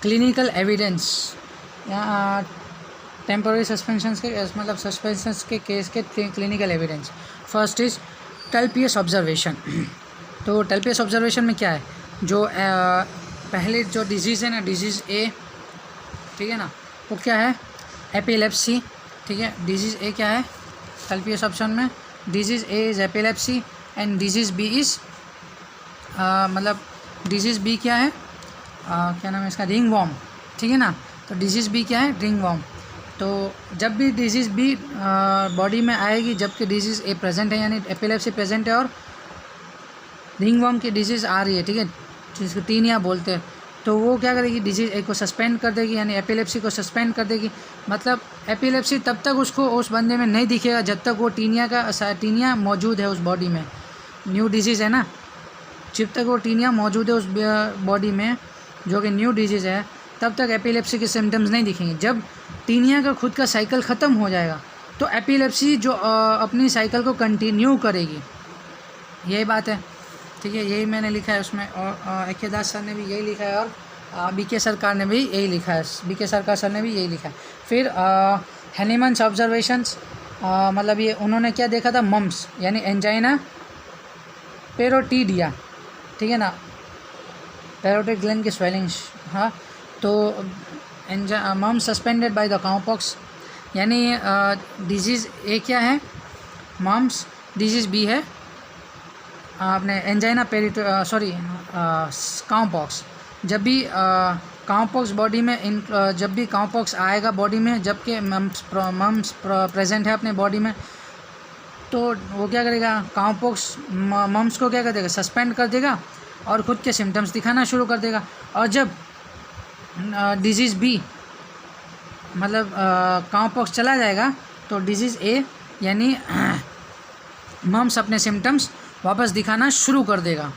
Clinical evidence या temporary suspension के मतलब सस्पेंशन के केस के क्लिनिकल एविडेंस। फर्स्ट इज टल्पियस ऑब्जर्वेशन। तो टल्पियस ऑब्जर्वेशन में क्या है, जो पहले जो डिजीज़ है ना, डिजीज़ ए, ठीक है ना, वो क्या है, एपिलेप्सी, ठीक है। डिजीज़ ए क्या है टल्पियस ऑप्शन में, disease A is epilepsy and disease B is मतलब डिजीज़ बी क्या है, क्या नाम है इसका, रिंग वॉर्म, ठीक है ना। तो डिजीज़ बी क्या है, रिंग वॉर्म। तो जब भी डिजीज़ बी बॉडी में आएगी जबकि डिजीज़ ए प्रेजेंट है, यानी एपिलेप्सी प्रेजेंट है और रिंग वॉर्म की डिजीज़ आ रही है, ठीक है, जिसको टीनिया बोलते हैं, तो वो क्या करेगी, डिजीज़ ए को सस्पेंड कर देगी, यानी एपिलेप्सी को सस्पेंड कर देगी। मतलब एपिलेप्सी तब तक उसको उस बंदे में नहीं दिखेगा जब तक वो टीनिया मौजूद है उस बॉडी में, न्यू डिजीज़ है ना, जब तक वो टीनिया मौजूद है उस बॉडी में जो कि न्यू डिजीज़ है, तब तक एपिलेप्सी के सिम्टम्स नहीं दिखेंगे। जब टीनिया का खुद का साइकिल ख़त्म हो जाएगा तो एपिलेप्सी जो अपनी साइकिल को कंटिन्यू करेगी, यही बात है, ठीक है। यही मैंने लिखा है उसमें, और अखिलदास सर ने भी यही लिखा है, और बीके सरकार ने भी यही लिखा है, बीके सरकार सर ने भी यही लिखा है। फिर हैनीमन्स ऑब्जर्वेशंस, मतलब ये उन्होंने क्या देखा था, मम्स यानी एंजाइना पेरोटिडिया, ठीक है ना, पैरोटिड ग्लैंड की स्वेलिंग्स, हाँ। तो मम सस्पेंडेड बाय द काउपॉक्स, यानी डिजीज़ ए क्या है, मम्स, डिजीज़ बी है आपने एंजाइना काउपॉक्स। जब भी काउपॉक्स बॉडी में जब भी काउपॉक्स आएगा बॉडी में जबकि मम्स प्रेजेंट है अपने बॉडी में, तो वो क्या करेगा, काउपॉक्स मम्स को क्या कर देगा, सस्पेंड कर देगा और ख़ुद के सिम्टम्स दिखाना शुरू कर देगा। और जब डिजीज़ बी मतलब काउपॉक्स चला जाएगा तो डिजीज़ ए यानी मम्स अपने सिम्टम्स वापस दिखाना शुरू कर देगा।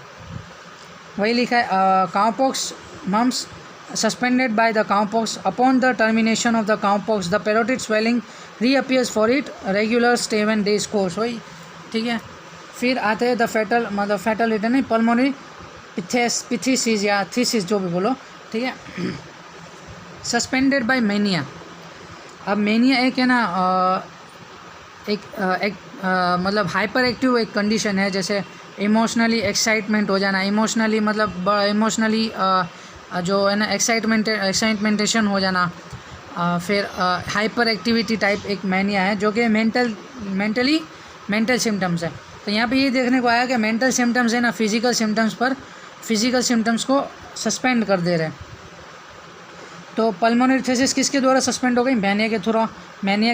वही लिखा है, cowpox mumps suspended by the cowpox, upon the termination of the cowpox the parotid swelling reappears for it regular 7 days course, वही, ठीक है। फिर आते हैं द फैटल, मतलब फैटल रिटर्न नहीं, पल्मोनरी पिथेसिस या थीसिस जो भी बोलो, ठीक है। Suspended by mania. अब मेनिया एक है ना, एक मतलब हाइपर एक्टिव एक कंडीशन है, जैसे इमोशनली एक्साइटमेंट हो जाना, इमोशनली मतलब इमोशनली जो है ना एक्साइटमेंटेशन हो जाना। फिर हाइपर एक्टिविटी टाइप एक मेनिया है जो कि मेंटल सिम्टम्स है। तो यहाँ पे ये देखने को आया कि मेंटल सिम्टम्स है ना फिजिकल सिम्टम्स को सस्पेंड कर दे रहे हैं। तो पल्मोनरी थीसिस किसके द्वारा सस्पेंड हो गई, मेनिया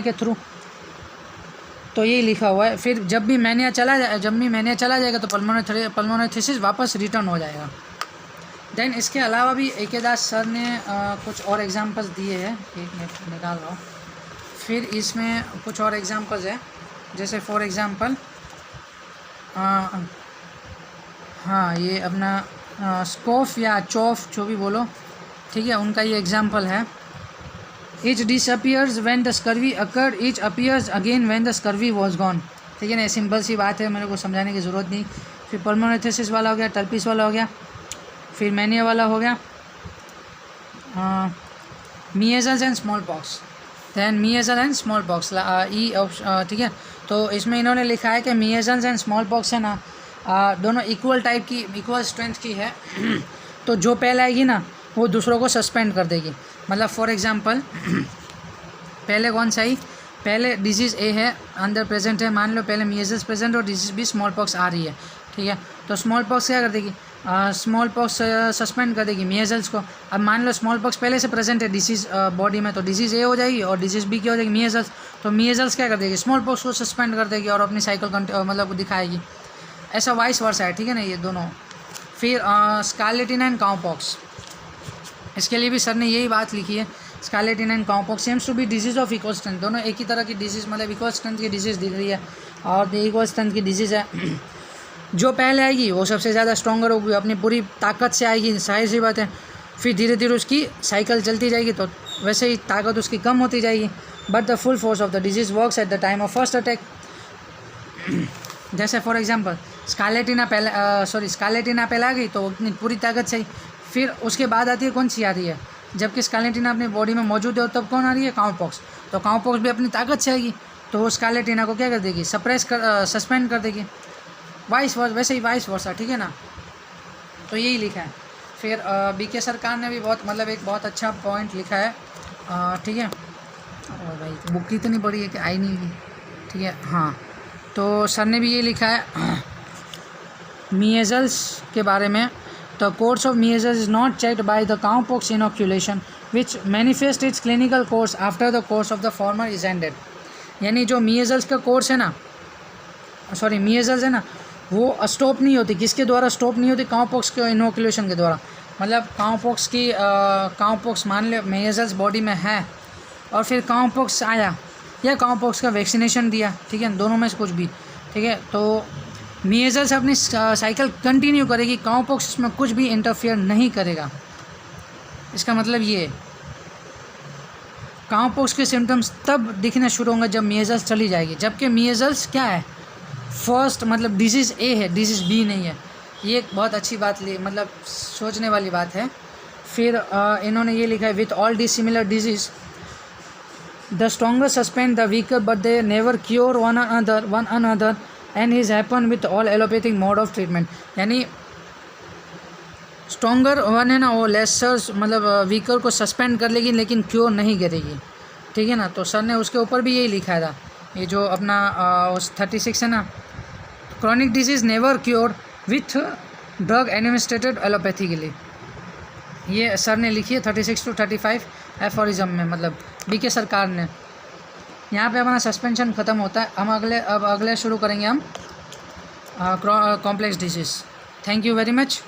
के थ्रू। तो यही लिखा हुआ है। फिर जब भी मेनिया चला जाएगा तो पल्मोनरी थीसिस वापस रिटर्न हो जाएगा। देन इसके अलावा भी एकेदास सर ने कुछ और एग्जांपल्स दिए हैं, एक मिनट निकाल रहा हूँ। फिर इसमें कुछ और एग्जांपल्स है, जैसे फॉर एग्जांपल हाँ ये अपना स्कोफ या चौफ जो भी बोलो, ठीक है, उनका ये एग्जांपल है। Each disappears when the scurvy occurred, each appears again when the scurvy was gone, ठीक है ना, सिंपल सी बात है, मेरे को समझाने की ज़रूरत नहीं। फिर पल्मोनरी थीसिस वाला हो गया, टल्पिस वाला हो गया, फिर मेनिया वाला हो गया, measles and smallpox, then measles and smallpox ठीक है। तो इसमें इन्होंने लिखा है कि मीज़ल्स एंड स्मॉल पॉक्स है ना दोनों इक्वल स्ट्रेंथ की है। तो जो पहले आएगी ना वो दूसरों को सस्पेंड कर देगी। मतलब फॉर एग्जांपल पहले कौन सा आई, पहले डिजीज़ ए है अंदर प्रेजेंट है, मान लो पहले मीज़ल्स प्रेजेंट और डिजीज़ बी स्मॉल पॉक्स आ रही है, ठीक है। तो स्मॉल पॉक्स क्या कर देगी, स्मॉल पॉक्स सस्पेंड कर देगी मीज़ल्स को। अब मान लो स्मॉल पॉक्स पहले से प्रेजेंट है डिजीज़ बॉडी में, तो डिजीज़ ए हो जाएगी और डिजीज़ बी की हो जाएगी मीज़ल्स। तो मीज़ल्स क्या कर देगी, स्मॉल पॉक्स को सस्पेंड कर देगी और अपनी साइकिल मतलब दिखाएगी। ऐसा वाइस वर्सा है, ठीक है ना, ये दोनों। फिर स्कारलेटिना एंड काउपॉक्स, इसके लिए भी सर ने यही बात लिखी है। Scarlatina and cowpox seems to be disease of equal strength, दोनों एक ही तरह की डिजीज़ मतलब इक्वल स्ट्रेंथ की डिजीज़ दिख रही है और इक्वल स्ट्रेंथ की डिजीज़ है। जो पहले आएगी वो सबसे ज़्यादा स्ट्रॉन्गर होगी, अपनी पूरी ताकत से आएगी, सारी सी बात है। फिर धीरे धीरे उसकी साइकिल चलती जाएगी तो वैसे ही ताकत उसकी कम होती जाएगी। But the full force of the disease works at the time of first attack. जैसे फॉर एग्जांपल स्कारलेटिना पहले आ गई तो उतनी पूरी ताकत से ही, फिर उसके बाद आती है कौन सी आती है जबकि स्कारलेटिना अपनी बॉडी में मौजूद है तब कौन आ रही है, काउपॉक्स। तो काउपॉक्स भी अपनी ताकत से आएगी तो वो स्कारलेटिना को क्या कर देगी, सस्पेंड कर देगी। वैसे ही वाइस वर्सा, ठीक है ना। तो यही लिखा है। फिर बीके सरकार ने भी एक बहुत अच्छा पॉइंट लिखा है, ठीक है। और भाई बुक इतनी बड़ी है कि आई नहीं, ठीक है। हाँ, तो सर ने भी ये लिखा है मीजल्स के बारे में। The course of measles is not checked by the cowpox inoculation which manifest it's clinical course after the course of the former is ended. यानी जो मीजल्स का कोर्स है ना, मीजल्स है ना, वो स्टॉप नहीं होती। किसके द्वारा स्टॉप नहीं होती, काउपॉक्स के इनोक्यूलेशन के द्वारा। मतलब काउपॉक्स मान ले मीजल्स बॉडी में है और फिर काउपॉक्स आया या काउपॉक्स का वैक्सीनेशन दिया, ठीक है, दोनों में से कुछ भी, ठीक है। तो मीजल्स अपनी साइकिल कंटिन्यू करेगी, काउपॉक्स में कुछ भी इंटरफेयर नहीं करेगा। इसका मतलब ये काउपॉक्स के सिम्टम्स तब दिखने शुरू होंगे जब मीजल्स चली जाएगी। जबकि मीजल्स क्या है, फर्स्ट मतलब डिजीज़ ए है, डिजीज़ बी नहीं है। ये एक बहुत अच्छी बात सोचने वाली बात है। फिर इन्होंने ये लिखा है with all dissimilar disease the stronger suspend the weaker but they never cure one another and is happen with all allopathic mode of treatment. यानी स्ट्रॉन्गर वन है ना, वो लेसर वीकर को सस्पेंड कर लेगी लेकिन क्योर नहीं करेगी, ठीक है ना। तो सर ने उसके ऊपर भी यही लिखा था, ये जो अपना 36 है ना, chronic disease never cure with drug administered allopathically. ये सर ने लिखी है 36 to 35 एफोरिज्म में, बीके सरकार ने। यहाँ पे हमारा सस्पेंशन ख़त्म होता है। हम अगले शुरू करेंगे हम complex disease. Thank you very much.